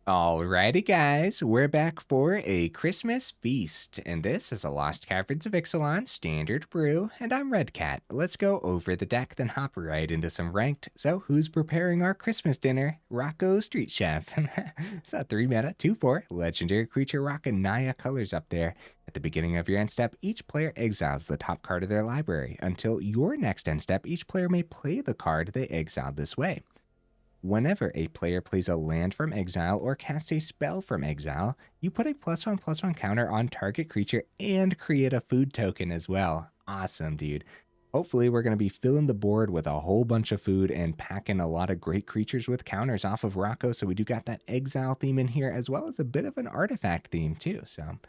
Alrighty, guys, we're back for a Christmas feast, and this is a Lost Caverns of Ixalan standard brew, and I'm Red Cat. Let's go over the deck, then hop right into some ranked. So, who's preparing our Christmas dinner? Rocco Street Chef. So, 3 mana, 2/4, legendary creature Rocco Naya colors up there. At the beginning of your end step, each player exiles the top card of their library. Until your next end step, each player may play the card they exiled this way. Whenever a player plays a land from exile or casts a spell from exile, you put a +1/+1 counter on target creature and create a food token as well. Awesome, dude. Hopefully, we're going to be filling the board with a whole bunch of food and packing a lot of great creatures with counters off of Rocco. So we do got that exile theme in here, as well as a bit of an artifact theme too. So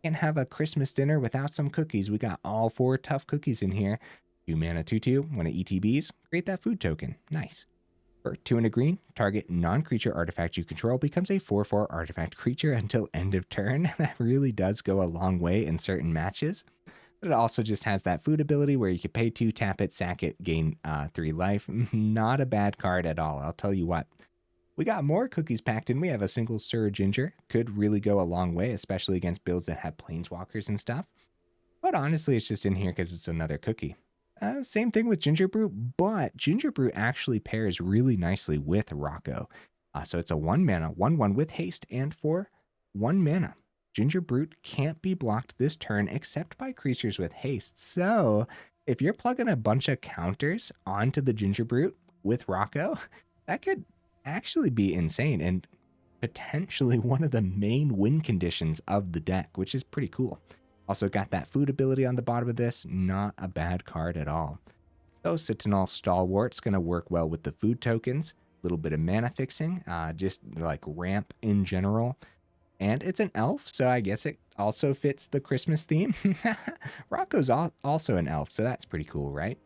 can't have a Christmas dinner without some cookies. We got all 4 tough cookies in here. 2 mana, 2/2. When it ETBs, create that food token. Nice. For 2 and a green, target non-creature artifact you control becomes a 4/4 artifact creature until end of turn. That really does go a long way in certain matches. But it also just has that food ability where you can pay 2, tap it, sack it, gain 3 life. Not a bad card at all, I'll tell you what. We got more cookies packed in. We have a single Sir Ginger. Could really go a long way, especially against builds that have planeswalkers and stuff. But honestly, it's just in here because it's another cookie. Same thing with Gingerbrute, but Gingerbrute actually pairs really nicely with Rocco. So it's a 1 mana, 1/1 with haste, and for 1 mana. Gingerbrute can't be blocked this turn except by creatures with haste. So if you're plugging a bunch of counters onto the Gingerbrute with Rocco, that could actually be insane and potentially one of the main win conditions of the deck, which is pretty cool. Also got that food ability on the bottom of this. Not a bad card at all. So Citanul Stalwart's going to work well with the food tokens. A little bit of mana fixing. Just like ramp in general. And it's an elf, so I guess it also fits the Christmas theme. Rocco's also an elf, so that's pretty cool, right?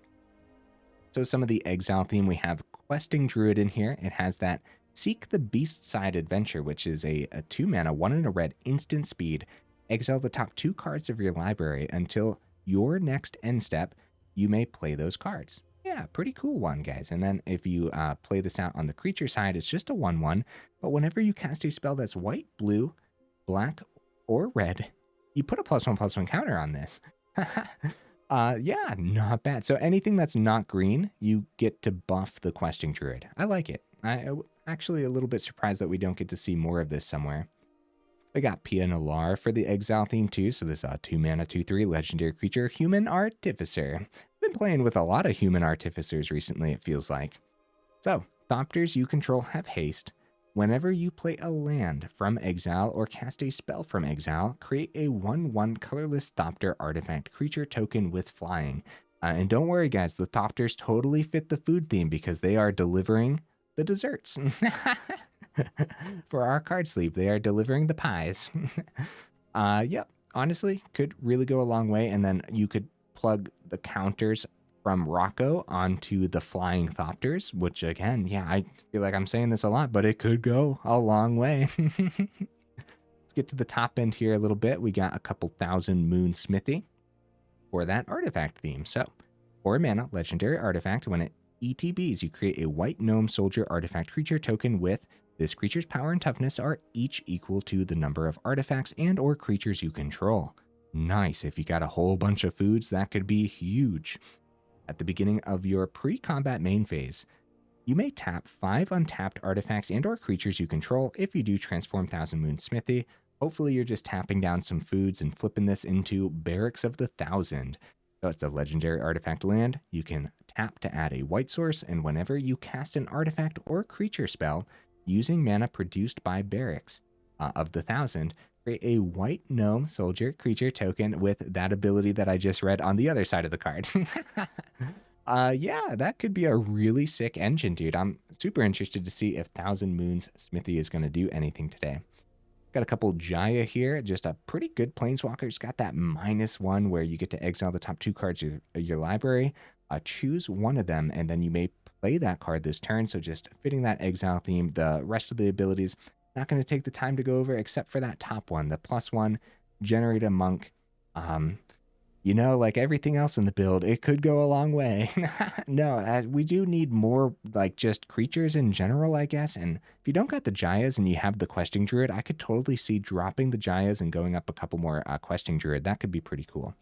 So some of the exile theme, we have Questing Druid in here. It has that Seek the Beast Side Adventure, which is a 2 mana, 1 and a red instant speed. Exile the top 2 cards of your library until your next end step. You may play those cards. Yeah, pretty cool one, guys. And then if you play this out on the creature side, it's just a 1/1. But whenever you cast a spell that's white, blue, black, or red, you put a +1/+1 counter on this. Yeah, not bad. So anything that's not green, you get to buff the Questing Druid. I like it. I'm actually a little bit surprised that we don't get to see more of this somewhere. We got Nalaar for the exile theme too. So this 2 mana, 2/3 legendary creature, Human Artificer. Been playing with a lot of Human Artificers recently, it feels like. So Thopters you control have haste. Whenever you play a land from exile or cast a spell from exile, create a 1/1 colorless Thopter artifact creature token with flying. And don't worry, guys, the Thopters totally fit the food theme because they are delivering the desserts. For our card sleeve, they are delivering the pies. Yep, honestly, could really go a long way. And then you could plug the counters from Rocco onto the flying Thopters, which again, yeah, I feel like I'm saying this a lot, but it could go a long way. Let's get to the top end here a little bit. We got a couple thousand Moon Smithy for that artifact theme. So 4 mana, legendary artifact. When it ETBs, you create a white gnome soldier artifact creature token with this creature's power and toughness are each equal to the number of artifacts and or creatures you control. Nice. If you got a whole bunch of foods, that could be huge. At the beginning of your pre-combat main phase, you may tap 5 untapped artifacts and or creatures you control. If you do, transform Thousand Moon Smithy. Hopefully you're just tapping down some foods and flipping this into Barracks of the Thousand. So it's a legendary artifact land. You can tap to add a white source, and whenever you cast an artifact or creature spell using mana produced by Barracks of the Thousand, create a white gnome soldier creature token with that ability that I just read on the other side of the card. Yeah, that could be a really sick engine, dude. I'm super interested to see if Thousand Moons Smithy is going to do anything today. Got a couple Jaya here, just a pretty good planeswalker. It's got that -1 where you get to exile the top 2 cards of your library. Choose one of them, and then you may play that card this turn. So just fitting that exile theme. The rest of the abilities, not going to take the time to go over except for that top one, the +1, generate a monk. you know, like everything else in the build, it could go a long way. No, we do need more, like, just creatures in general, I guess. And if you don't got the Jayas and you have the Questing Druid, I could totally see dropping the Jayas and going up a couple more Questing Druid. That could be pretty cool.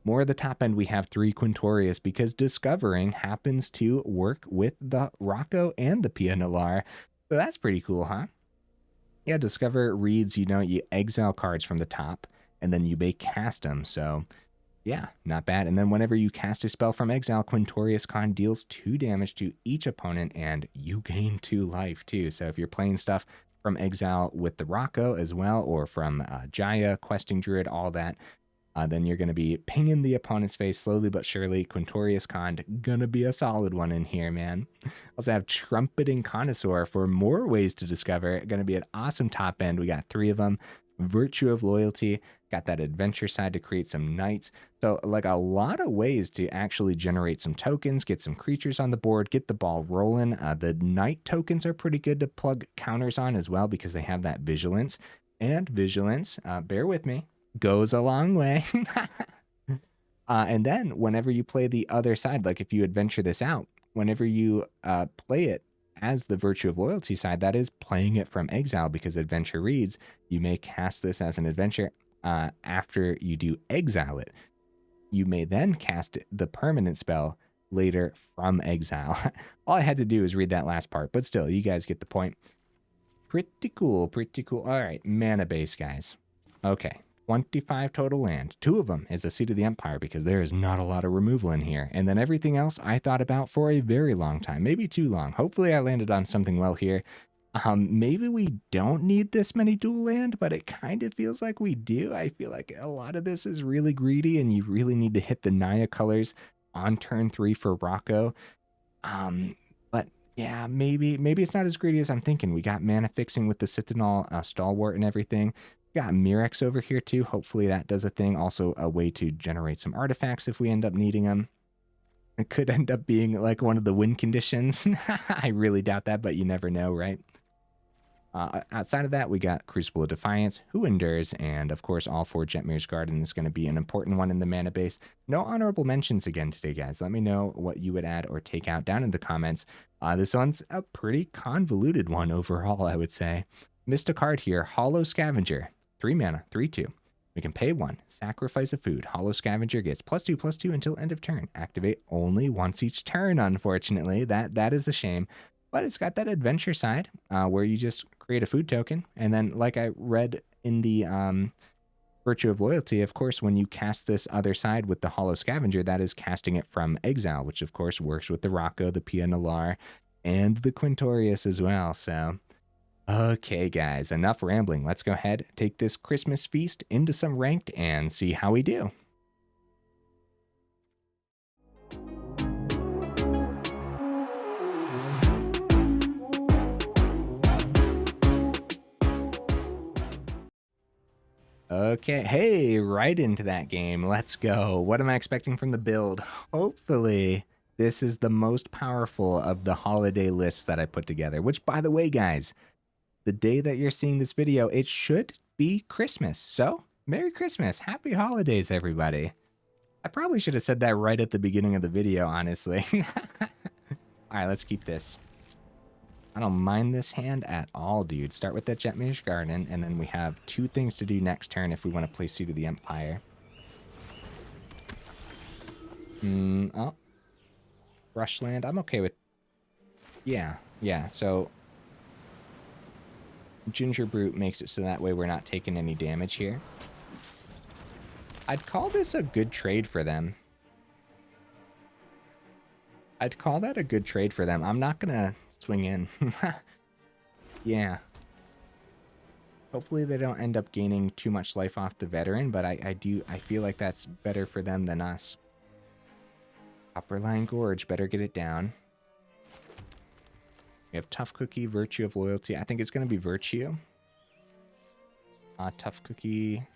More of the top end, we have 3 Quintorius because discovering happens to work with the Rocco and the Pia Nalaar. So that's pretty cool, huh? Yeah, Discover reads, you know, you exile cards from the top and then you may cast them. So yeah, not bad. And then whenever you cast a spell from exile, Quintorius Kand deals 2 damage to each opponent and you gain 2 life too. So if you're playing stuff from exile with the Rocco as well, or from Jaya, Questing Druid, all that, then you're going to be pinging the opponent's face slowly but surely. Quintorius Kand, gonna be a solid one in here, man. Also have Trumpeting Carnosaur for more ways to discover. Going to be an awesome top end. We got 3 of them. Virtue of Loyalty, got that adventure side to create some knights. So like a lot of ways to actually generate some tokens, get some creatures on the board, get the ball rolling. The knight tokens are pretty good to plug counters on as well because they have that vigilance. And vigilance, bear with me, goes a long way. And then whenever you play the other side, like if you adventure this out, whenever you play it as the Virtue of Loyalty side, that is playing it from exile because adventure reads, you may cast this as an adventure after you do exile it. You may then cast the permanent spell later from exile. All I had to do is read that last part, but still, you guys get the point. Pretty cool, pretty cool. All right, mana base, guys. Okay, 25 total land. 2 of them is a Seat of the Empire because there is not a lot of removal in here. And then everything else I thought about for a very long time, maybe too long. Hopefully I landed on something well here. Maybe we don't need this many dual land, but it kind of feels like we do. I feel like a lot of this is really greedy and you really need to hit the Naya colors on turn 3 for Rocco. But yeah, maybe it's not as greedy as I'm thinking. We got mana fixing with the Citanul Stalwart and everything. We got Mirrex over here too. Hopefully that does a thing. Also a way to generate some artifacts if we end up needing them. It could end up being like one of the win conditions. I really doubt that, but you never know, right? Outside of that, we got Crucible of Defiance, Who Endures, and of course, all 4 Jetmir's Garden is going to be an important one in the mana base. No honorable mentions again today, guys. Let me know what you would add or take out down in the comments. This one's a pretty convoluted one overall, I would say. Missed a card here, Hollow Scavenger. 3 mana, 3/2. We can pay 1, sacrifice a food. Hollow Scavenger gets +2/+2 until end of turn. Activate only once each turn, unfortunately. That is a shame. But it's got that adventure side where you just create a food token. And then, like I read in the Virtue of Loyalty, of course, when you cast this other side with the Hollow Scavenger, that is casting it from exile, which of course works with the Rocco, the Pia Nalaar, and the Quintorius as well. So, okay, guys, enough rambling. Let's go ahead, take this Christmas feast into some ranked and see how we do. Okay, hey, right into that game. Let's go. What am I expecting from the build? Hopefully, this is the most powerful of the holiday lists that I put together, which, by the way, guys, the day that you're seeing this video, it should be Christmas. So, Merry Christmas. Happy holidays, everybody. I probably should have said that right at the beginning of the video, honestly. All right, let's keep this. I don't mind this hand at all, dude. Start with that Jetmir's Garden, and then we have 2 things to do next turn if we want to play Seat of the Empire. Oh. Brushland. I'm okay with... Yeah, so... Gingerbrute makes it so that way we're not taking any damage here. I'd call this a good trade for them. I'd call that a good trade for them. I'm not gonna swing in. Yeah. Hopefully they don't end up gaining too much life off the veteran, but I feel like that's better for them than us. Copperline Gorge, better get it down. We have Tough Cookie, Virtue of Loyalty. I think it's going to be Virtue. Tough Cookie.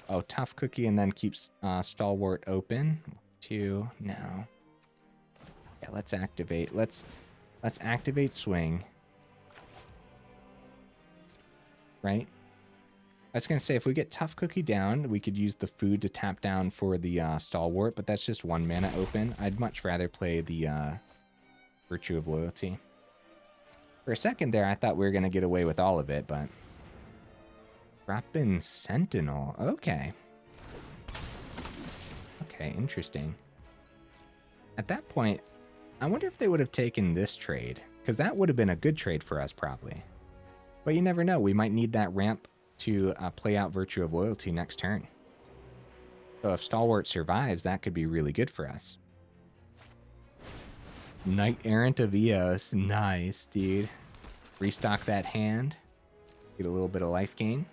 Oh, Tough Cookie and then keeps Stalwart open. 2, no. Yeah, let's activate. Let's activate Swing. Right? I was going to say, if we get Tough Cookie down, we could use the food to tap down for the Stalwart, but that's just 1 mana open. I'd much rather play the Virtue of Loyalty. For a second there, I thought we were going to get away with all of it, but... Drop in Sentinel. Okay. Okay, interesting. At that point, I wonder if they would have taken this trade, because that would have been a good trade for us, probably. But you never know. We might need that ramp to play out Virtue of Loyalty next turn. So if Stalwart survives, that could be really good for us. Knight Errant of Eos. Nice, dude. Restock that hand. Get a little bit of life gain.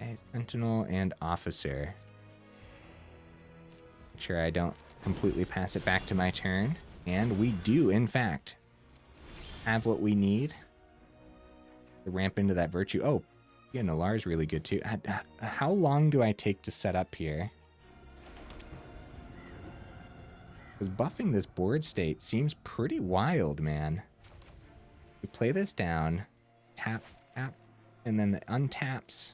Okay, Sentinel and Officer. Make sure I don't completely pass it back to my turn. And we do, in fact, have what we need to ramp into that Virtue. Oh, yeah, Nalaar is really good too. How long do I take to set up here? Because buffing this board state seems pretty wild, man. We play this down, tap, tap, and then the untaps.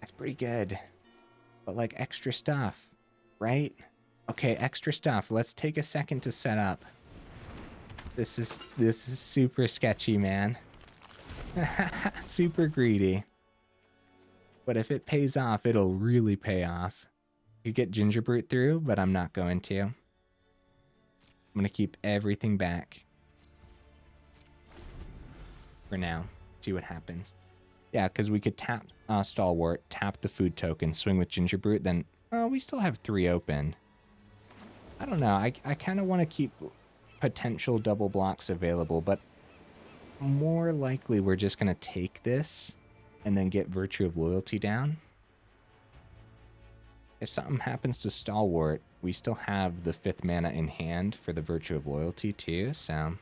That's pretty good. But like extra stuff, right? Okay, extra stuff. Let's take a second to set up. This is super sketchy, man. Super greedy. But if it pays off, it'll really pay off. You get Gingerbrute through, but I'm not going to. I'm going to keep everything back. For now. See what happens. Yeah, because we could tap Stalwart, tap the food token, swing with Gingerbrute, then we still have 3 open. I don't know. I kind of want to keep potential double blocks available, but more likely we're just going to take this and then get Virtue of Loyalty down. If something happens to Stalwart, we still have the 5th mana in hand for the Virtue of Loyalty too, so...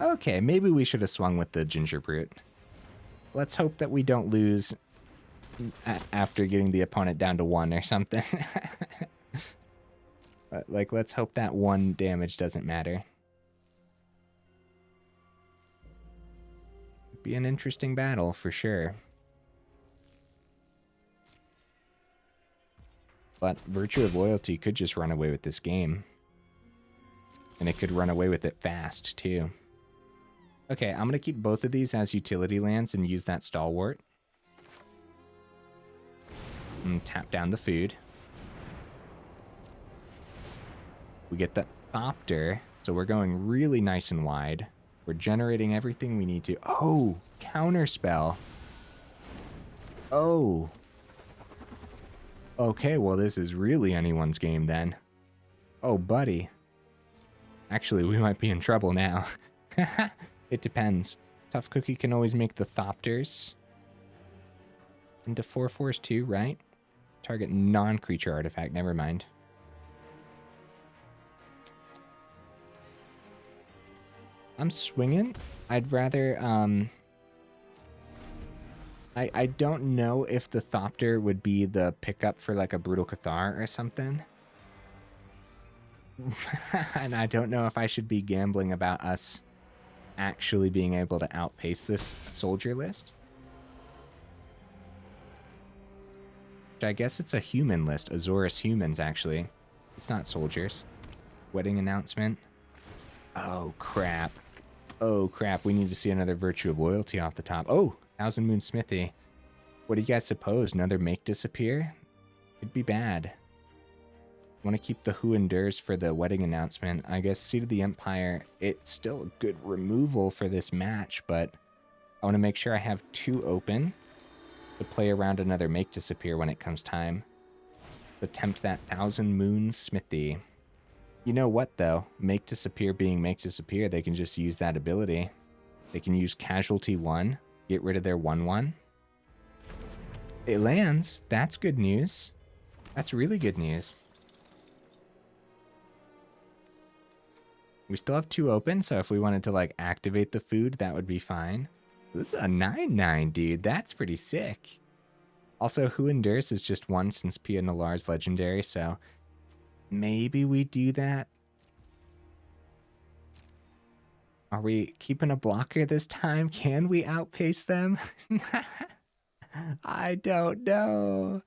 Okay, maybe we should have swung with the Gingerbrute. Let's hope that we don't lose after getting the opponent down to 1 or something. Like, let's hope that 1 damage doesn't matter. Be an interesting battle for sure. But Virtue of Loyalty could just run away with this game. And it could run away with it fast too. Okay, I'm going to keep both of these as utility lands and use that Stalwart. And tap down the food. We get the Thopter, so we're going really nice and wide. We're generating everything we need to. Oh, counterspell. Oh. Okay, well this is really anyone's game then. Oh, buddy. Actually, we might be in trouble now. It depends. Tough Cookie can always make the Thopters into 4/4s too, right? Target non-creature artifact, never mind. I'm swinging. I'd rather, I don't know if the Thopter would be the pickup for like a Brutal Cathar or something. And I don't know if I should be gambling about us actually being able to outpace this soldier list. Which I guess it's a human list. Azorus humans, actually. It's not soldiers. Wedding announcement. Oh, crap. Oh, crap. We need to see another Virtue of Loyalty off the top. Oh, Thousand Moon Smithy. What do you guys suppose? Another Make Disappear? It'd be bad. Want to keep the Who Endures for the wedding announcement. I guess Seat of the Empire, it's still a good removal for this match, but I want to make sure I have 2 open to play around another Make Disappear when it comes time. Attempt that Thousand Moons Smithy. You know what, though? Make Disappear being Make Disappear, they can just use that ability. They can use Casualty 1, get rid of their 1/1. It lands. That's good news. That's really good news. We still have 2 open, so if we wanted to, like, activate the food, that would be fine. This is a 9/9, dude. That's pretty sick. Also, Who Endures is just 1 since Pia Nalaar's legendary, so maybe we do that. Are we keeping a blocker this time? Can we outpace them? I don't know.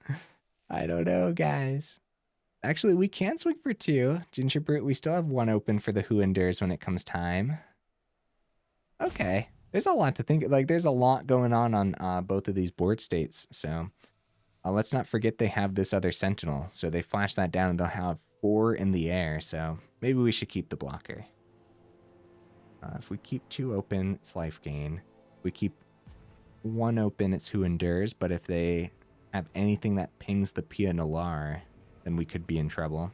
I don't know, guys. Actually, we can swing for 2. Gingerbrute, we still have 1 open for the Who Endures when it comes time. Okay. There's a lot to think. Like, there's a lot going on both of these board states. So let's not forget they have this other Sentinel. So they flash that down and they'll have 4 in the air. So maybe we should keep the blocker. If we keep 2 open, it's life gain. If we keep 1 open, it's Who Endures. But if they have anything that pings the Pia Nalaar, then we could be in trouble.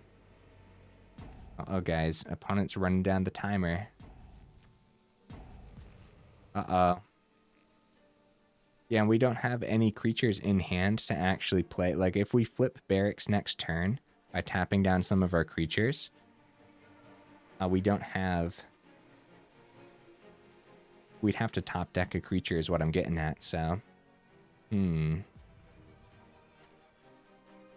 Uh-oh, guys. Opponent's running down the timer. Uh-oh. Yeah, and we don't have any creatures in hand to actually play. Like, if we flip Mirrex next turn by tapping down some of our creatures, we don't have... We'd have to top deck a creature is what I'm getting at, so...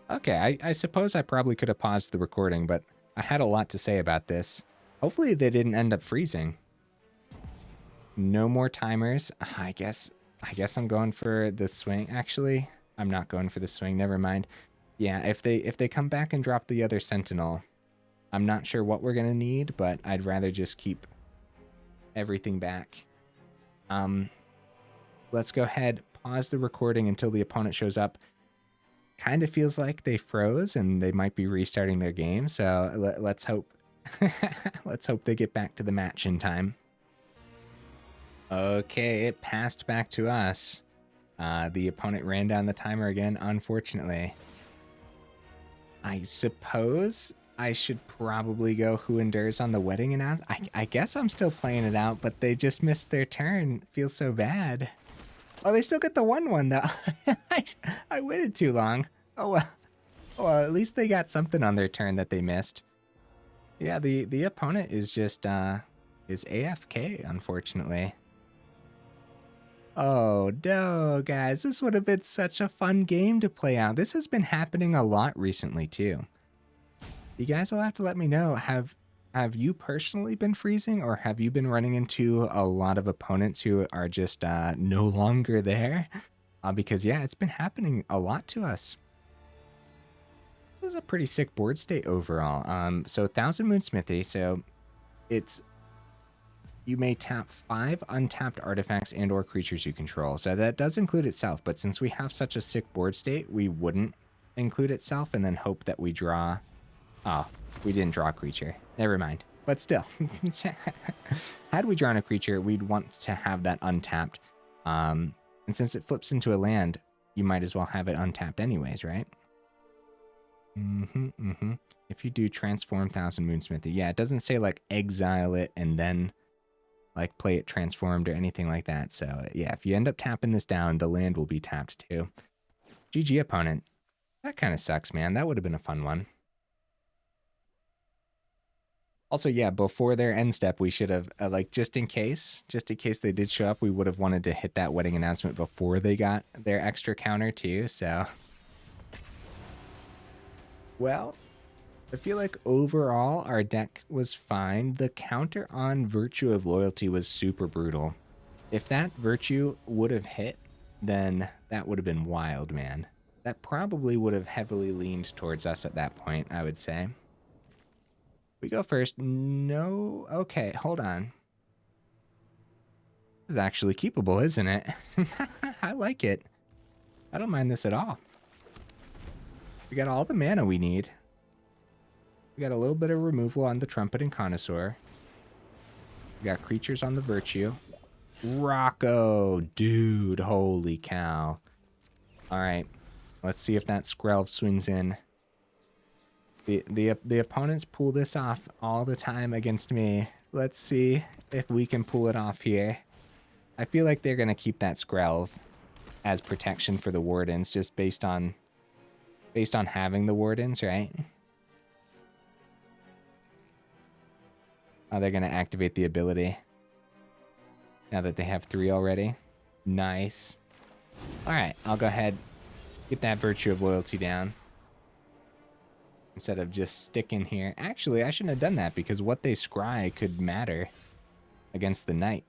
Okay, I suppose I probably could have paused the recording, but I had a lot to say about this. Hopefully they didn't end up freezing. No more timers. I guess I'm going for the swing. Actually, I'm not going for the swing. Never mind. Yeah, if they come back and drop the other Sentinel, I'm not sure what we're gonna need, but I'd rather just keep everything back. Let's go ahead, pause the recording until the opponent shows up. Kind of feels like they froze and they might be restarting their game, so let's hope let's hope they get back to the match in time. Okay, it passed back to us. The opponent ran down the timer again, unfortunately. I suppose I should probably go Who Endures on the wedding announcement. I guess I'm still playing it out, but they just missed their turn. Feels so bad. Oh, they still get the 1/1 though. I waited too long. Oh well. Oh, well, at least they got something on their turn that they missed. Yeah, the opponent is just is AFK, unfortunately. Oh no, guys, this would have been such a fun game to play out. This has been happening a lot recently too. You guys will have to let me know. Have you personally been freezing, or have you been running into a lot of opponents who are just no longer there? Because yeah, it's been happening a lot to us. This is a pretty sick board state overall. So Thousand Moon Smithy, so it's... You may tap 5 untapped artifacts and or creatures you control. So that does include itself, but since we have such a sick board state, we wouldn't include itself and then hope that we draw... Oh, we didn't draw a creature. Never mind. But still, had we drawn a creature, we'd want to have that untapped. And since it flips into a land, you might as well have it untapped anyways, right? If you do transform Thousand Moon Smithy, yeah, it doesn't say like exile it and then like play it transformed or anything like that. So yeah, if you end up tapping this down, the land will be tapped too. GG opponent. That kind of sucks, man. That would have been a fun one. Also, yeah, before their end step, we should have, like, just in case they did show up, we would have wanted to hit that wedding announcement before they got their extra counter too, so. Well, I feel like overall our deck was fine. The counter on Virtue of Loyalty was super brutal. If that Virtue would have hit, then that would have been wild, man. That probably would have heavily leaned towards us at that point, I would say. We go first. No. Okay, hold on. This is actually keepable, isn't it? I like it. I don't mind this at all. We got all the mana we need. We got a little bit of removal on the Trumpeting Carnosaur. We got creatures on the Virtue. Rocco! Dude, holy cow. Alright. Let's see if that Skrelv swings in. The opponents pull this off all the time against me. Let's see if we can pull it off here. I feel like they're going to keep that Skrelv as protection for the Wardens, just based on having the Wardens, right? Oh, they're going to activate the ability now that they have 3 already. Nice. All right, I'll go ahead, get that Virtue of Loyalty down instead of just sticking here. Actually, I shouldn't have done that because what they scry could matter. against the knight.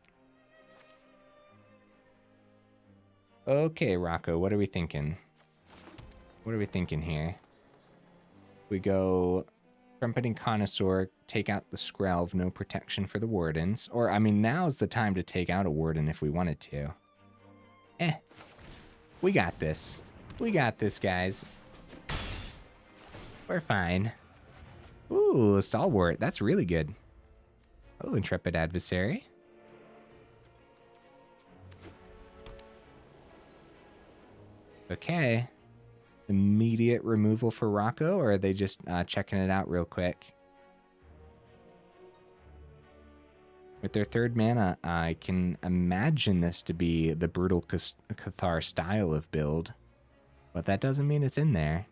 Okay, Rocco, what are we thinking? What are we thinking here? We go Trumpeting Carnosaur, take out the Skrelv, no protection for the Wardens. Or, I mean, now's the time to take out a Warden if we wanted to. We got this. We got this, guys. We're fine. Ooh, Stalwart. That's really good. Oh, Intrepid Adversary. Okay. Immediate removal for Rocco, or are they just checking it out real quick? With their 3rd mana, I can imagine this to be the Brutal Cathar style of build, but that doesn't mean it's in there.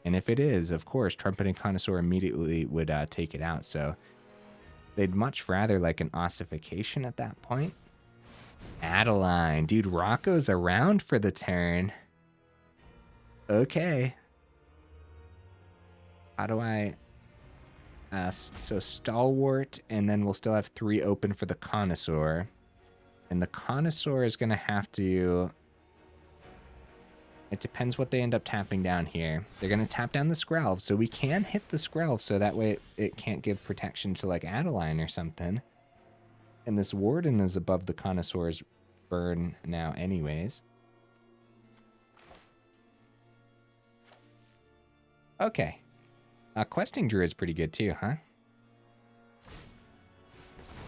And if it is, of course, Trumpeting Carnosaur immediately would take it out, so they'd much rather like an ossification at that point. Adeline. Dude, Rocco's around for the turn. Okay. How do I... so Stalwart, and then we'll still have 3 open for the Connoisseur. And the Connoisseur is going to have to... It depends what they end up tapping down here. They're going to tap down the Skrelv, so we can hit the Skrelv, so that way it can't give protection to, like, Adeline or something. And this Warden is above the Connoisseur's burn now anyways. Okay. Questing Druid's pretty good too, huh?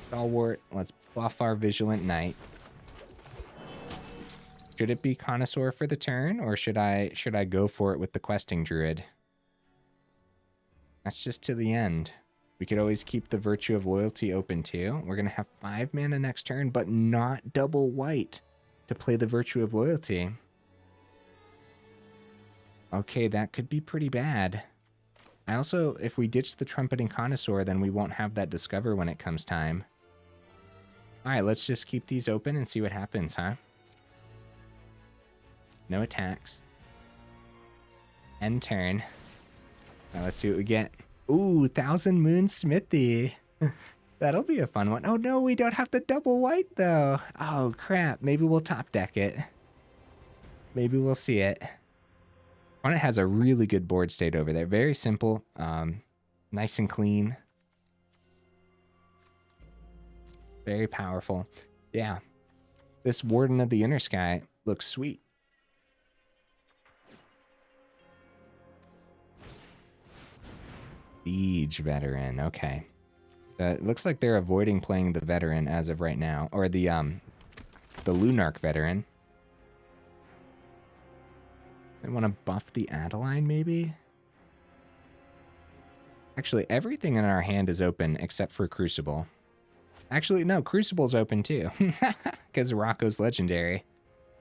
Stalwart, let's buff our Vigilant Knight. Should it be Connoisseur for the turn, or should I go for it with the Questing Druid? That's just to the end. We could always keep the Virtue of Loyalty open too. We're going to have 5 mana next turn, but not double white to play the Virtue of Loyalty. Okay, that could be pretty bad. I also, if we ditch the Trumpeting Connoisseur, then we won't have that Discover when it comes time. Alright, let's just keep these open and see what happens, huh? No attacks. End turn. Now let's see what we get. Ooh, Thousand Moon Smithy. That'll be a fun one. Oh no, we don't have the double white though. Oh crap, maybe we'll top deck it. Maybe we'll see it. One, it has a really good board state over there. Very simple, nice and clean. Very powerful. Yeah, this Warden of the Inner Sky looks sweet. Siege Veteran, okay. It looks like they're avoiding playing the Veteran as of right now, or the Lunarch Veteran. They want to buff the Adeline, maybe? Actually, everything in our hand is open except for Crucible. Actually, no, Crucible's open too, because Rocco's legendary.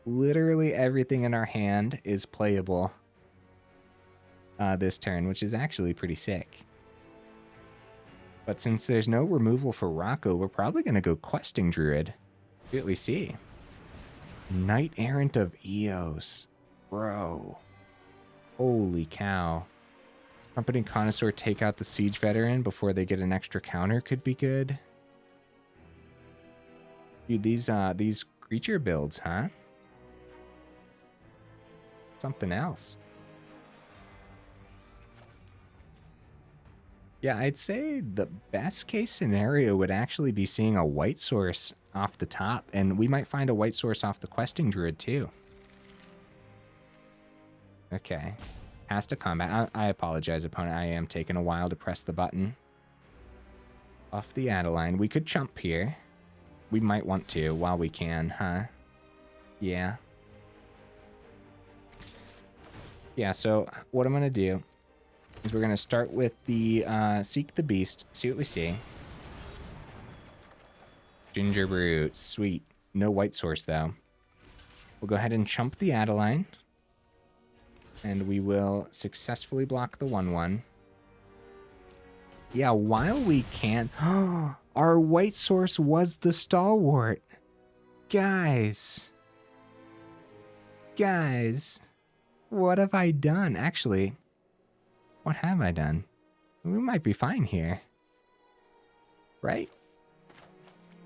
Literally everything in our hand is playable this turn, which is actually pretty sick. But since there's no removal for Rocco, we're probably going to go Questing Druid. See what we see. Knight Errant of Eos. Bro. Holy cow. Trumpeting Connoisseur take out the Siege Veteran before they get an extra counter could be good. Dude, these creature builds, huh? Something else. Yeah, I'd say the best case scenario would actually be seeing a white source off the top, and we might find a white source off the Questing Druid too. Okay. Pass to combat. I apologize, opponent. I am taking a while to press the button. Off the Adeline. We could chump here. We might want to while we can, huh? Yeah. Yeah, so what I'm going to do is we're going to start with the Seek the Beast. See what we see. Gingerbrute. Sweet. No white source, though. We'll go ahead and chump the Adeline. And we will successfully block the 1/1. Yeah, while we can... Our white source was the Stalwart. Guys. Guys. What have I done? Actually, what have I done? We might be fine here. Right?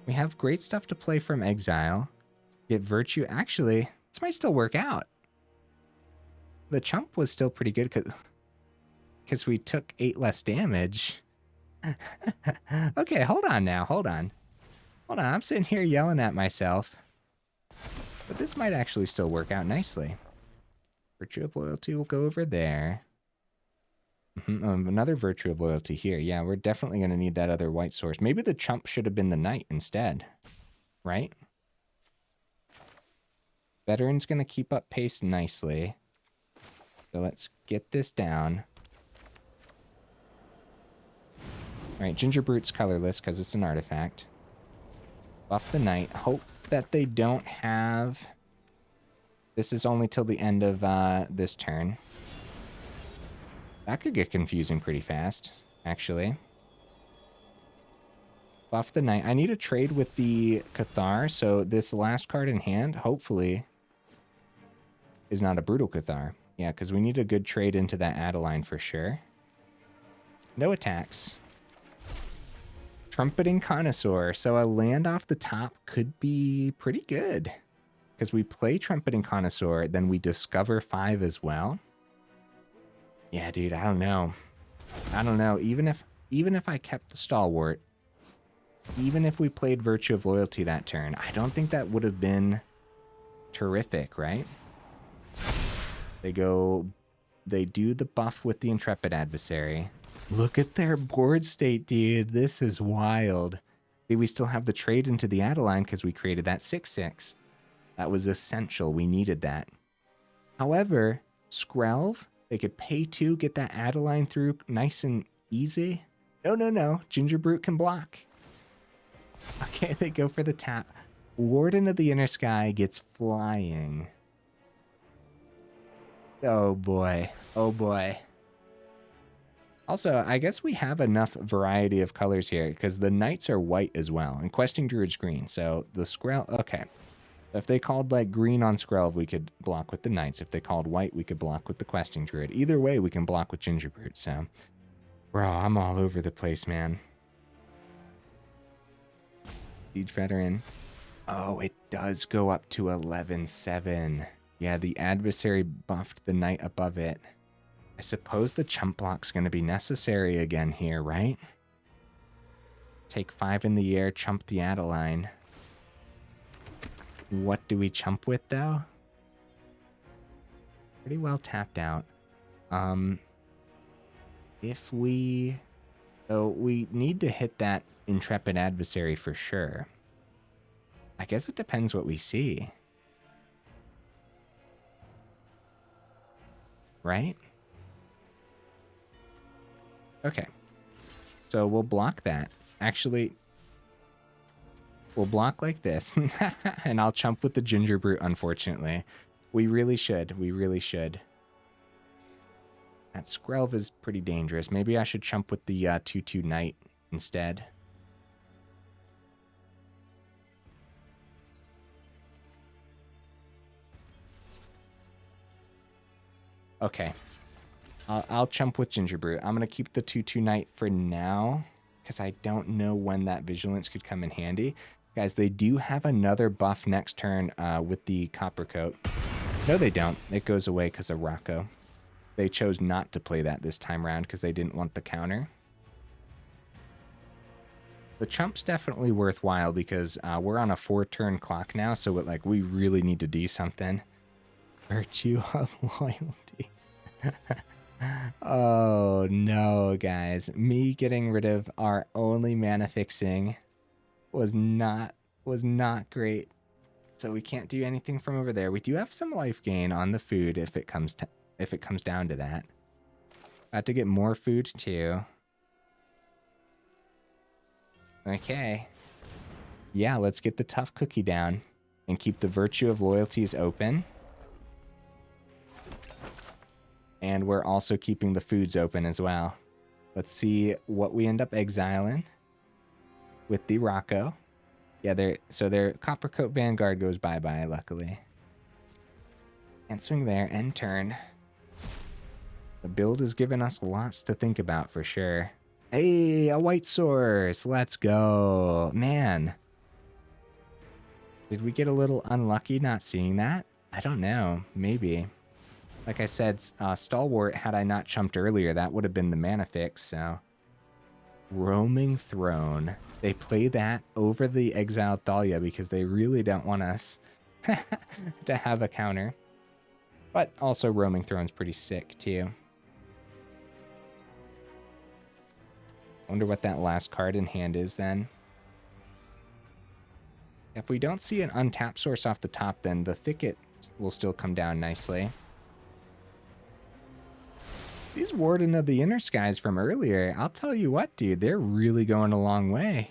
We have great stuff to play from exile. Get Virtue. Actually, this might still work out. The chump was still pretty good because we took 8 less damage. Okay, hold on now. Hold on. Hold on. I'm sitting here yelling at myself. But this might actually still work out nicely. Virtue of Loyalty will go over there. Another Virtue of Loyalty here. Yeah, we're definitely going to need that other white source. Maybe the chump should have been the knight instead. Right? Veteran's going to keep up pace nicely. So let's get this down. Alright, Gingerbrute's colorless because it's an artifact. Buff the knight. Hope that they don't have... This is only till the end of this turn. That could get confusing pretty fast, actually. Buff the knight. I need a trade with the Cathar, so this last card in hand, hopefully, is not a Brutal Cathar. Yeah, because we need a good trade into that Adeline for sure. No attacks. Trumpeting Carnosaur. So a land off the top could be pretty good. Because we play Trumpeting Carnosaur, then we discover 5 as well. Yeah, dude, I don't know. I don't know. Even if I kept the Stalwart, even if we played Virtue of Loyalty that turn, I don't think that would have been terrific, right? They do the buff with the Intrepid Adversary. Look at their board state, dude. This is wild. See, we still have the trade into the Adeline because we created that 6/6. That was essential. We needed that. However, Skrelv, they could pay 2, get that Adeline through nice and easy. No. Gingerbrute can block. Okay, they go for the tap. Warden of the Inner Sky gets flying. Oh boy. Oh boy. Also, I guess we have enough variety of colors here because the knights are white as well and Questing Druid's green. So the Skrelv, okay. If they called like green on Skrelv, we could block with the knights. If they called white, we could block with the Questing Druid. Either way, we can block with Gingerbrute. So, bro, I'm all over the place, man. Siege Veteran. Oh, it does go up to 11/7. Yeah, the adversary buffed the knight above it. I suppose the chump block's going to be necessary again here, right? Take 5 in the air, chump the Adeline. What do we chump with, though? Pretty well tapped out. If we... So we need to hit that Intrepid Adversary for sure. I guess it depends what we see. Right? Okay. So we'll block that. Actually, we'll block like this. And I'll chump with the Gingerbrute, unfortunately. We really should. We really should. That Skrelv is pretty dangerous. Maybe I should chump with the 2/2 Knight instead. Okay. I'll chump with Gingerbrute. I'm going to keep the 2/2 Knight for now, because I don't know when that Vigilance could come in handy. Guys, they do have another buff next turn with the Copper Coat. No, they don't. It goes away because of Rocco. They chose not to play that this time around because they didn't want the counter. The chump's definitely worthwhile because we're on a 4-turn clock now, so we really need to do something. Virtue of Loyalty. Oh no, guys. Me getting rid of our only mana fixing was not great. So we can't do anything from over there. We do have some life gain on the food if it comes down to that. About to get more food too. Okay. Yeah, let's get the tough cookie down and keep the Virtue of Loyalties open. And we're also keeping the foods open as well. Let's see what we end up exiling with the Rocco. Yeah, their Copper Coat Vanguard goes bye-bye, luckily. And swing there, end turn. The build has given us lots to think about for sure. Hey, a white source. Let's go. Man, Did we get a little unlucky not seeing that? I don't know. Maybe. Like I said, Stalwart, had I not chumped earlier, that would have been the mana fix, so... Roaming Throne. They play that over the exiled Thalia because they really don't want us to have a counter. But also Roaming Throne's pretty sick too. Wonder what that last card in hand is then. If we don't see an untapped source off the top, then the Thicket will still come down nicely. These Warden of the Inner Skies from earlier, I'll tell you what, dude, they're really going a long way.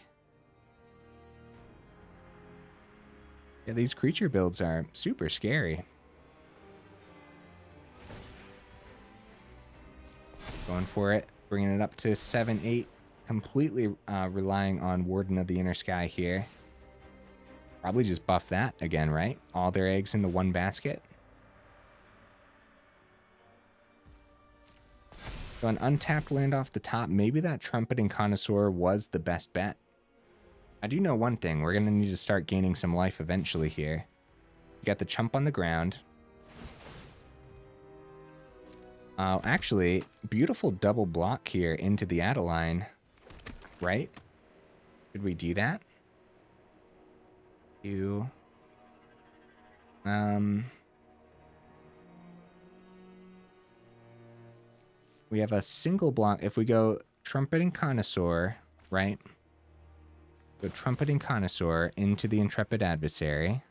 Yeah, these creature builds are super scary. Going for it, bringing it up to 7-8, completely relying on Warden of the Inner Sky here. Probably just buff that again, right? All their eggs into one basket. So an untapped land off the top, maybe that Trumpeting Carnosaur was the best bet. I do know one thing, we're going to need to start gaining some life eventually here. You got the chump on the ground. Actually, beautiful double block here into the Adeline, right? Could we do that? We have a single block. If we go Trumpeting Carnosaur, right? Go Trumpeting Carnosaur into the Intrepid Adversary.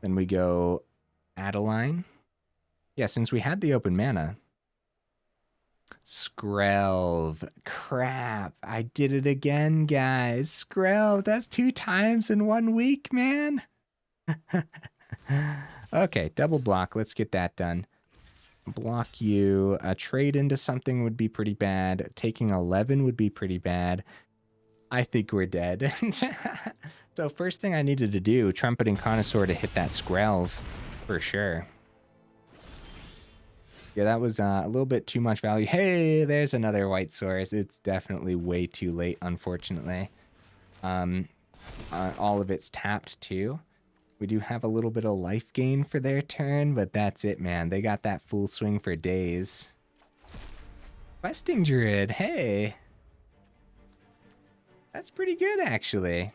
Then we go Adeline. Yeah, since we had the open mana. Skrelv. Crap. I did it again, guys. Skrelv. That's 2 times in 1 week, man. Okay, double block. Let's get that done. Block you. A trade into something would be pretty bad. Taking 11 would be pretty bad. I think we're dead. So first thing I needed to do, Trumpeting Carnosaur to hit that Skrelv for sure. Yeah, that was a little bit too much value. Hey, there's another white source. It's definitely way too late, unfortunately. All of it's tapped too. We do have a little bit of life gain for their turn, but that's it, man. They got that full swing for days. Questing Druid, hey. That's pretty good, actually.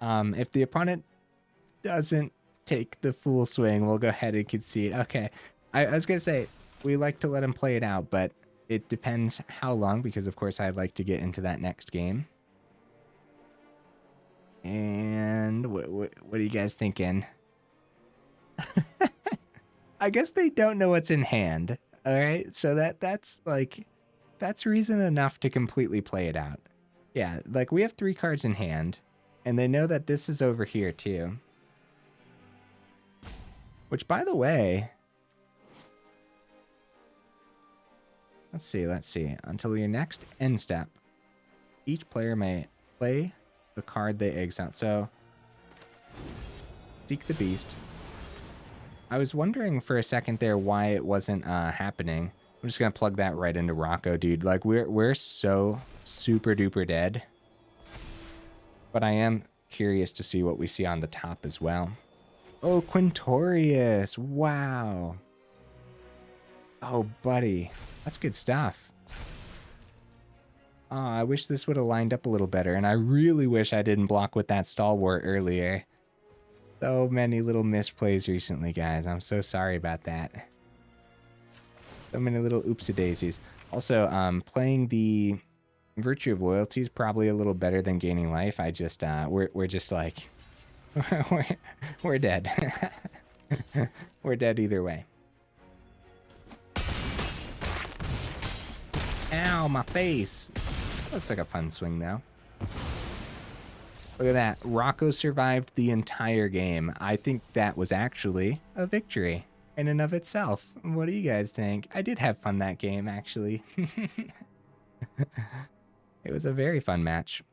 If the opponent doesn't take the full swing, we'll go ahead and concede. Okay, I was gonna say we like to let him play it out, but it depends how long, because of course I'd like to get into that next game. And what are you guys thinking? I guess they don't know what's in hand. All right, so that's reason enough to completely play it out. Yeah, like we have 3 cards in hand, and they know that this is over here too. Which, by the way, let's see. Until your next end step, each player may play the card they exile. So, Seek the Beast. I was wondering for a second there why it wasn't happening. I'm just gonna plug that right into Rocco, dude. Like we're so super duper dead. But I am curious to see what we see on the top as well. Oh, Quintorius. Wow. Oh, buddy. That's good stuff. Oh, I wish this would have lined up a little better, and I really wish I didn't block with that Stalwart earlier. So many little misplays recently, guys. I'm so sorry about that. So many little oopsie-daisies. Also, playing the Virtue of Loyalty is probably a little better than gaining life. I just, we're just like... we're dead. We're dead either way. Ow, my face. Looks like a fun swing, though. Look at that. Rocco survived the entire game. I think that was actually a victory in and of itself. What do you guys think? I did have fun that game, actually. It was a very fun match.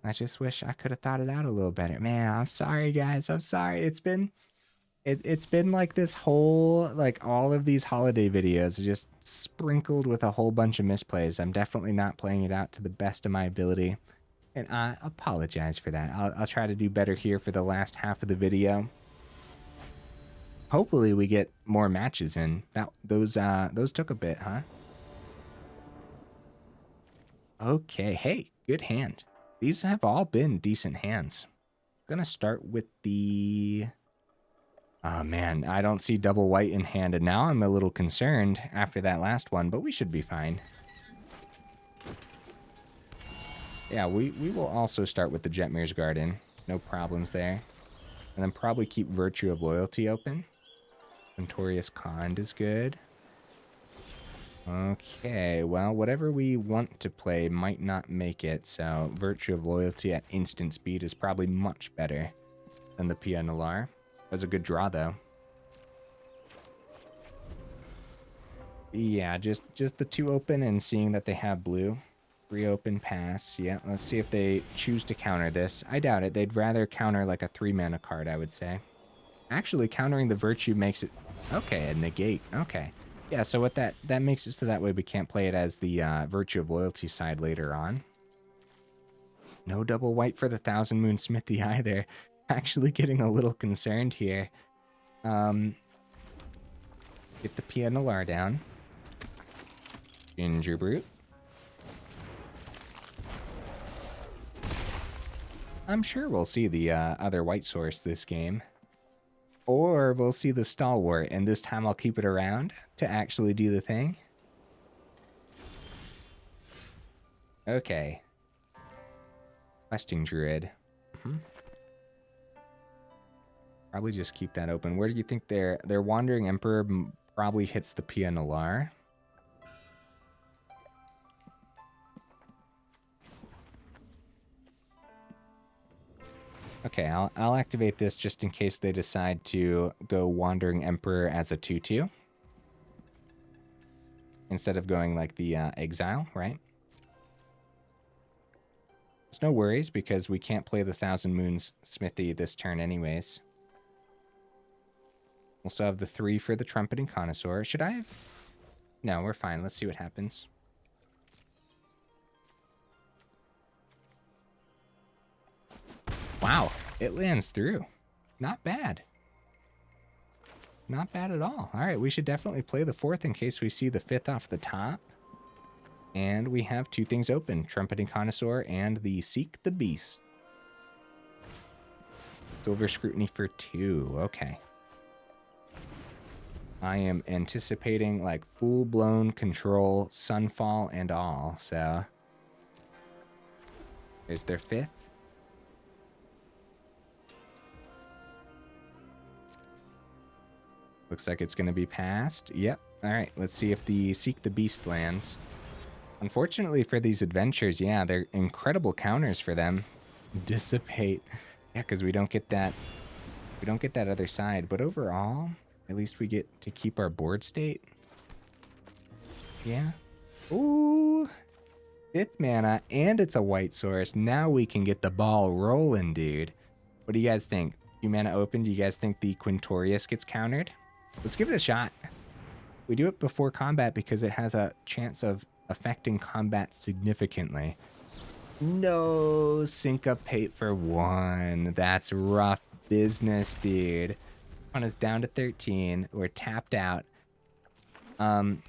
I just wish I could have thought it out a little better. Man, I'm sorry, guys. I'm sorry. It's been It's been like this whole, like all of these holiday videos just sprinkled with a whole bunch of misplays. I'm definitely not playing it out to the best of my ability. And I apologize for that. I'll try to do better here for the last half of the video. Hopefully we get more matches in. Those took a bit, huh? Okay, hey, good hand. These have all been decent hands. Gonna start with the... Oh man, I don't see double white in hand, and now I'm a little concerned after that last one, but we should be fine. Yeah, we will also start with the Jetmir's Garden. No problems there. And then probably keep Virtue of Loyalty open. Quintorius Kand is good. Okay, well, whatever we want to play might not make it, so Virtue of Loyalty at instant speed is probably much better than the Pia Nalaar. Was a good draw, though. Yeah, just the 2 open and seeing that they have blue. 3 open, pass. Yeah, let's see if they choose to counter this. I doubt it. They'd rather counter like a 3 mana card, I would say. Actually, countering the Virtue makes it... Okay, a negate. Okay. Yeah, so what that makes it so that way we can't play it as the Virtue of Loyalty side later on. No double white for the Thousand Moon Smithy either. Actually getting a little concerned here. Get the Pia Nalaar down. Gingerbrute. I'm sure we'll see the other white source this game. Or we'll see the Stalwart, and this time I'll keep it around to actually do the thing. Okay. Questing Druid. Probably just keep that open. Where do you think their Wandering Emperor probably hits the Pia Nalaar? Okay, I'll activate this just in case they decide to go Wandering Emperor as a 2/2. Instead of going like the Exile, right? It's no worries because we can't play the Thousand Moons Smithy this turn anyways. We'll still have the 3 for the Trumpeting Carnosaur. Should I have... No, we're fine. Let's see what happens. Wow, it lands through. Not bad. Not bad at all. All right, we should definitely play the 4th in case we see the 5th off the top. And we have 2 things open, Trumpeting Carnosaur and the Seek the Beast. Silver Scrutiny for 2, okay. I am anticipating like full-blown control, Sunfall and all, so... There's their 5th. Looks like it's going to be passed. Yep. All right, let's see if the Seek the Beast lands. Unfortunately for these adventures, yeah, they're incredible counters for them. Dissipate. Yeah, because we don't get that. We don't get that other side. But overall, at least we get to keep our board state. Yeah. Ooh. 5th mana, and it's a white source. Now we can get the ball rolling, dude. What do you guys think? 2 mana open. Do you guys think the Quintorius gets countered? Let's give it a shot. We do it before combat because it has a chance of affecting combat significantly. No, syncopate for 1. That's rough business, dude. On us down to 13. We're tapped out.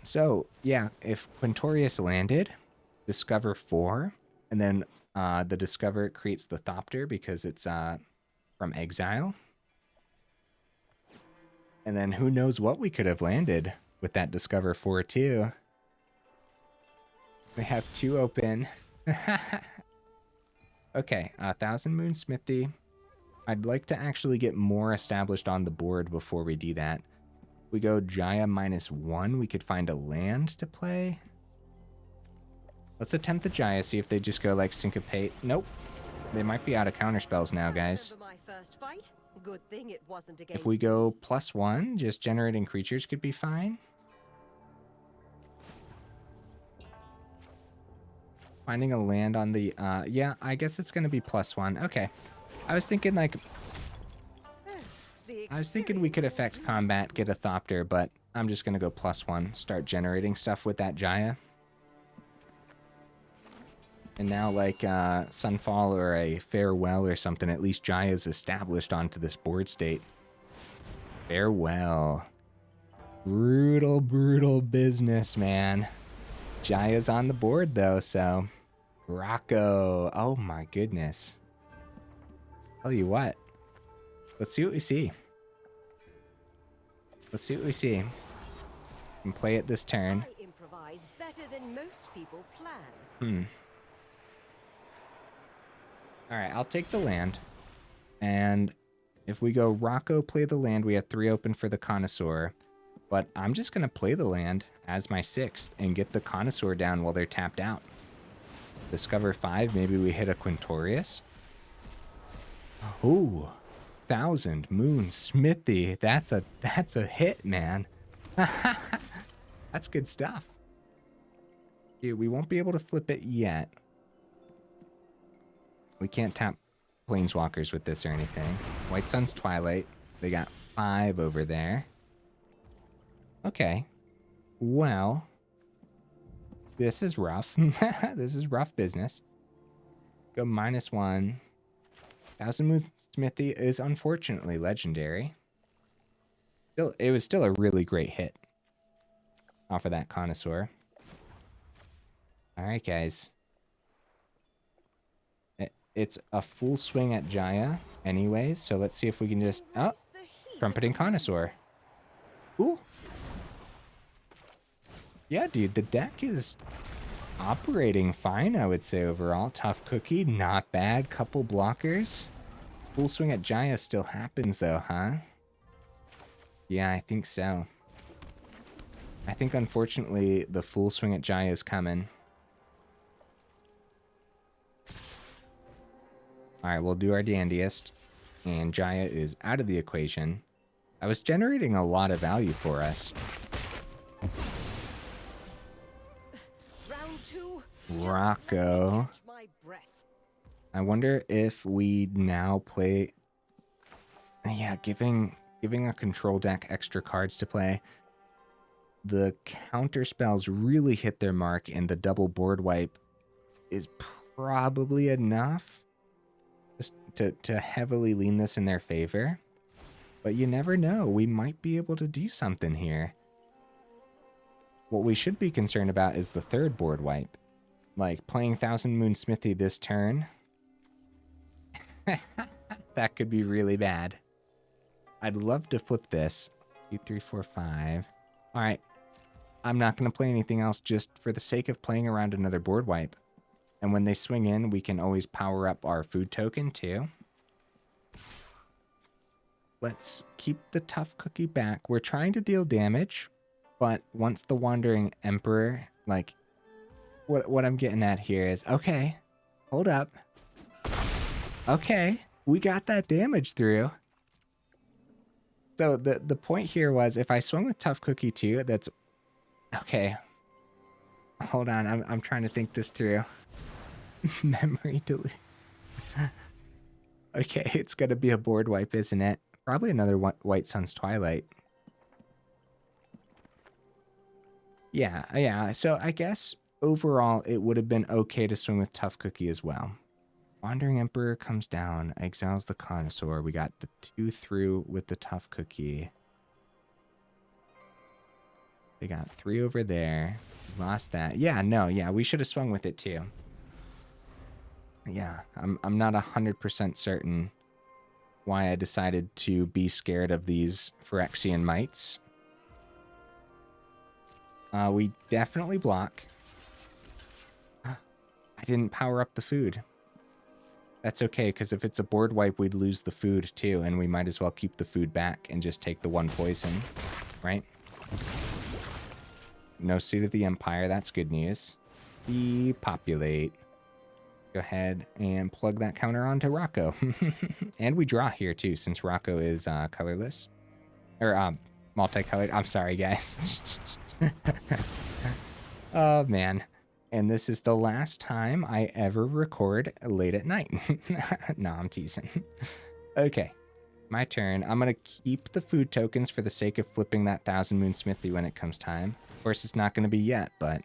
So, yeah, if Quintorius landed, discover 4, and then the discover creates the Thopter because it's from exile. And then who knows what we could have landed with that Discover 4 too. We have 2 open. Okay, Thousand Moon Smithy. I'd like to actually get more established on the board before we do that. We go Jaya -1. We could find a land to play. Let's attempt the Jaya, see if they just go like syncopate. Nope. They might be out of counterspells now, guys. Good thing it wasn't against If we go +1, just generating creatures could be fine. Finding a land on the, yeah, I guess it's going to be +1. Okay. I was thinking like, I was thinking we could affect combat, get a Thopter, but I'm just going to go +1, start generating stuff with that Jaya. And now, like Sunfall or a Farewell or something, at least Jaya's established onto this board state. Farewell. Brutal, brutal business, man. Jaya's on the board, though, so... Rocco. Oh, my goodness. Tell you what. Let's see what we see. Let's see what we see. And play it this turn. I improvise better than most people plan. Alright, I'll take the land. And if we go Rocco, play the land, we have 3 open for the Connoisseur. But I'm just going to play the land as my 6th and get the Connoisseur down while they're tapped out. Discover 5, maybe we hit a Quintorius. Ooh, 1000 Moon Smithy. That's a hit, man. That's good stuff. Dude, we won't be able to flip it yet. We can't tap Planeswalkers with this or anything. White Sun's Twilight. They got 5 over there. Okay. Well, this is rough. This is rough business. Go -1. 1000 Moon Smithy is unfortunately legendary. Still, it was still a really great hit off of that Connoisseur. All right, guys. It's a full swing at Jaya anyways, so let's see if we can just... Oh, Trumpeting Carnosaur. Ooh. Yeah, dude, the deck is operating fine, I would say, overall. Tough cookie, not bad. Couple blockers. Full swing at Jaya still happens, though, huh? Yeah, I think so. I think, unfortunately, the full swing at Jaya is coming. Alright, we'll do our dandiest. And Jaya is out of the equation. I was generating a lot of value for us. Round 2. Rocco. I wonder if we now play... Yeah, giving a control deck extra cards to play. The counter spells really hit their mark, and the double board wipe is probably enough to heavily lean this in their favor. But you never know. We might be able to do something here. What we should be concerned about is the third board wipe. Like, playing 1000 Moon Smithy this turn. That could be really bad. I'd love to flip this. 2, 3, 4, 5. Alright. I'm not going to play anything else just for the sake of playing around another board wipe. And when they swing in, we can always power up our food token, too. Let's keep the tough cookie back. We're trying to deal damage, but once the Wandering Emperor, like, what I'm getting at here is, okay, hold up. Okay, we got that damage through. So the point here was, if I swung with tough cookie too, that's, okay. Hold on, I'm trying to think this through. Memory delete. Okay, it's gonna be a board wipe, isn't it? Probably another White Sun's Twilight. Yeah. So I guess overall it would have been okay to swing with tough cookie as well. Wandering Emperor comes down, exiles the Connoisseur. We got the 2 through with the tough cookie. They got 3 over there. Lost that. Yeah, we should have swung with it too. Yeah, I'm not 100% certain why I decided to be scared of these Phyrexian Mites. We definitely block. I didn't power up the food. That's okay, because if it's a board wipe, we'd lose the food too, and we might as well keep the food back and just take the 1 poison, right? No Seat of the Empire, that's good news. Depopulate. Go ahead and plug that counter onto Rocco. And we draw here too, since Rocco is colorless. Or multicolored. I'm sorry, guys. Oh, man. And this is the last time I ever record late at night. No, I'm teasing. Okay. My turn. I'm going to keep the food tokens for the sake of flipping that Thousand Moon Smithy when it comes time. Of course, it's not going to be yet, but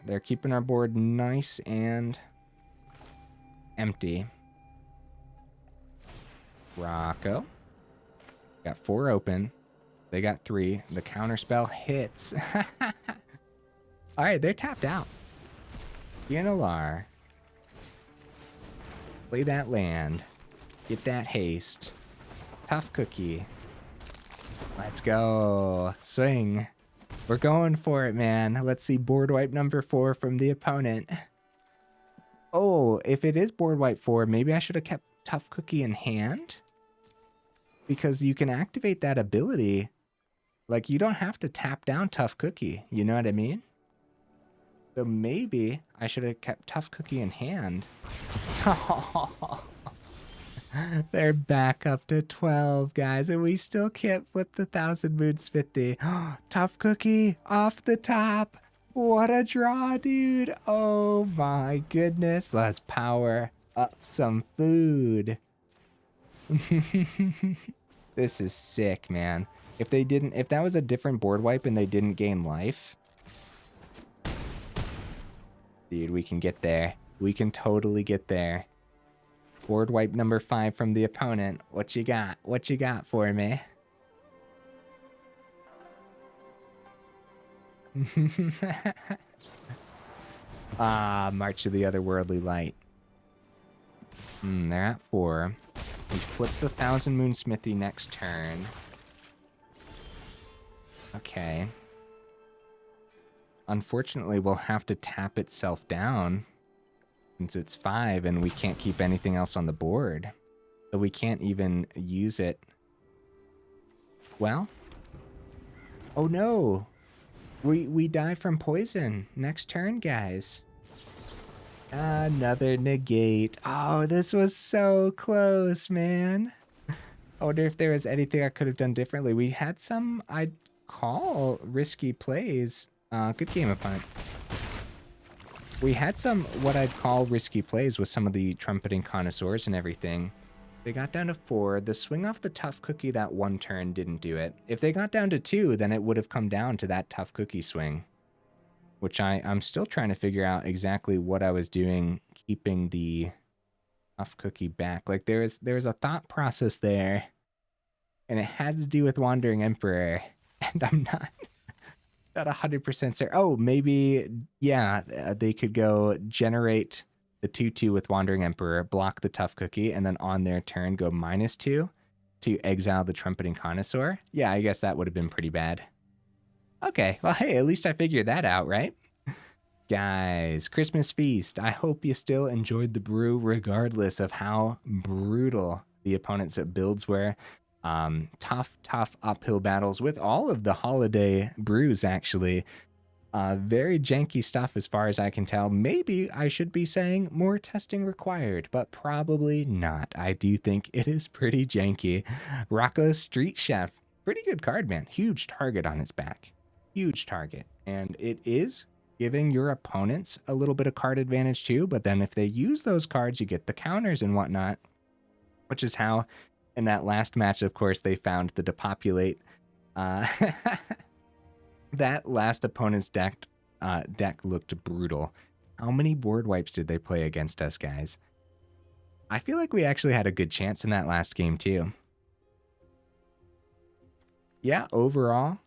they're keeping our board nice and empty. Rocco. Got 4 open. They got 3. The counterspell hits. All right, they're tapped out. Nalaar. Play that land. Get that haste. Tough cookie. Let's go. Swing. We're going for it, man. Let's see board wipe number 4 from the opponent. Oh, if it is board wipe 4, maybe I should have kept Tough Cookie in hand? Because you can activate that ability. Like, you don't have to tap down Tough Cookie. You know what I mean? So maybe I should have kept Tough Cookie in hand. They're back up to 12, guys, and we still can't flip the Thousand Moon Smithy. Tough Cookie off the top. What a draw, dude. Oh my goodness. Let's power up some food. This is sick, man. If that was a different board wipe and they didn't gain life, dude, we can get there. We can totally get there. Board wipe number 5 from the opponent. What you got? What you got for me? March of the Otherworldly Light. They're at 4. We flip the Thousand Moon Smithy next turn. Okay. Unfortunately, we'll have to tap itself down since it's 5 and we can't keep anything else on the board. So we can't even use it. Well. Oh no. We die from poison next turn, guys. Another negate. Oh, this was so close, man. I wonder if there was anything I could have done differently. We had some, I'd call, risky plays. Good game, opponent. We had some, what I'd call risky plays with some of the Trumpeting Carnosaurs and everything. They got down to 4. The swing off the Tough Cookie that one turn didn't do it. If they got down to 2, then it would have come down to that Tough Cookie swing. Which I'm still trying to figure out exactly what I was doing keeping the Tough Cookie back. Like there's a thought process there. And it had to do with Wandering Emperor. And I'm not 100% certain. Oh, maybe, yeah, they could go generate the 2/2 with Wandering Emperor, block the Tough Cookie, and then on their turn go -2 to exile the Trumpeting Carnosaur. Yeah, I guess that would have been pretty bad. Okay, well, hey, at least I figured that out, right? Guys, Christmas Feast. I hope you still enjoyed the brew regardless of how brutal the opponent's builds were. Tough uphill battles with all of the holiday brews, actually. Very janky stuff as far as I can tell. Maybe I should be saying more testing required, but probably not. I do think it is pretty janky. Rocco's Street Chef. Pretty good card, man. Huge target on its back. Huge target. And it is giving your opponents a little bit of card advantage too, but then if they use those cards, you get the counters and whatnot, which is how in that last match, of course, they found the Depopulate. That last opponent's deck looked brutal. How many board wipes did they play against us, guys? I feel like we actually had a good chance in that last game too. Yeah, overall,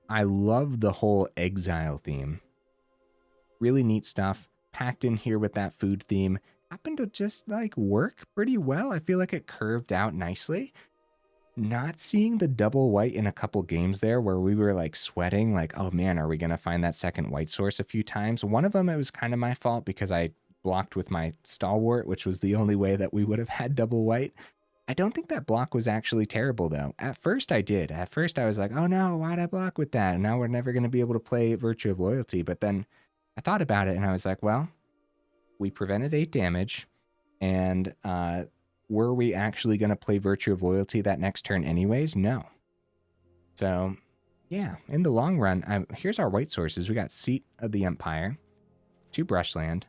I love the whole exile theme. Really neat stuff. Packed in here with that food theme. Happened to just like work pretty well. I feel like it curved out nicely. Not seeing the double white in a couple games there where we were like sweating, like, oh man, are we going to find that second white source a few times? One of them, it was kind of my fault because I blocked with my Stalwart, which was the only way that we would have had double white. I don't think that block was actually terrible though. At first I did. At first I was like, oh no, why'd I block with that? And now we're never going to be able to play Virtue of Loyalty. But then I thought about it and I was like, well, we prevented 8 damage, and were we actually going to play Virtue of Loyalty that next turn anyways? No. So, yeah, in the long run, here's our white sources. We got Seat of the Empire, 2 Brushland,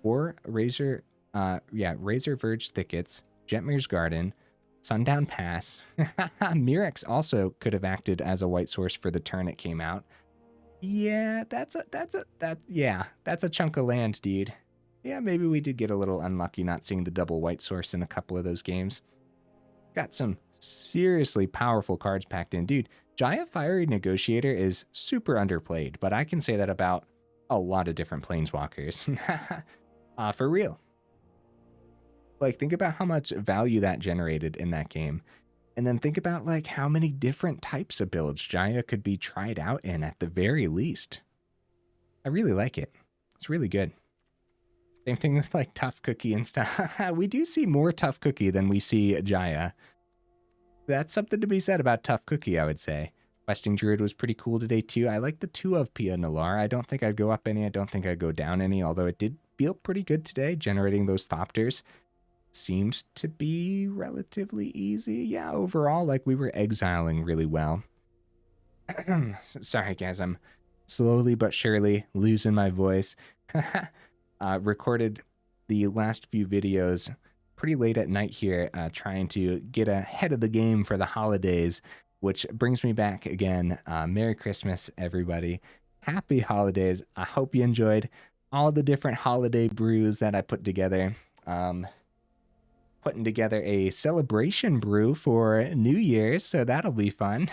4 Razorverge Thickets, Jetmir's Garden, Sundown Pass. Mirrex also could have acted as a white source for the turn it came out. Yeah, that's a chunk of land, dude. Yeah, maybe we did get a little unlucky not seeing the double white source in a couple of those games. Got some seriously powerful cards packed in. Dude, Jaya Fiery Negotiator is super underplayed, but I can say that about a lot of different planeswalkers. For real. Like, think about how much value that generated in that game. And then think about, like, how many different types of builds Jaya could be tried out in at the very least. I really like it. It's really good. Same thing with, like, Tough Cookie and stuff. We do see more Tough Cookie than we see Jaya. That's something to be said about Tough Cookie, I would say. Questing Druid was pretty cool today, too. I like the 2 of Pia Nalaar. I don't think I'd go up any. I don't think I'd go down any, although it did feel pretty good today, generating those Thopters. Seemed to be relatively easy. Yeah, overall, like, we were exiling really well. Sorry, guys, I'm slowly but surely losing my voice. Recorded the last few videos pretty late at night here, trying to get ahead of the game for the holidays, which brings me back again. Merry Christmas, everybody. Happy holidays. I hope you enjoyed all the different holiday brews that I put together. Putting together a celebration brew for New Year's, so that'll be fun.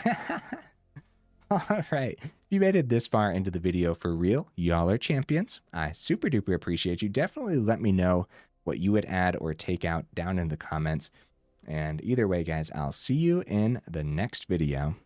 All right. If you made it this far into the video for real, y'all are champions. I super duper appreciate you. Definitely let me know what you would add or take out down in the comments. And either way, guys, I'll see you in the next video.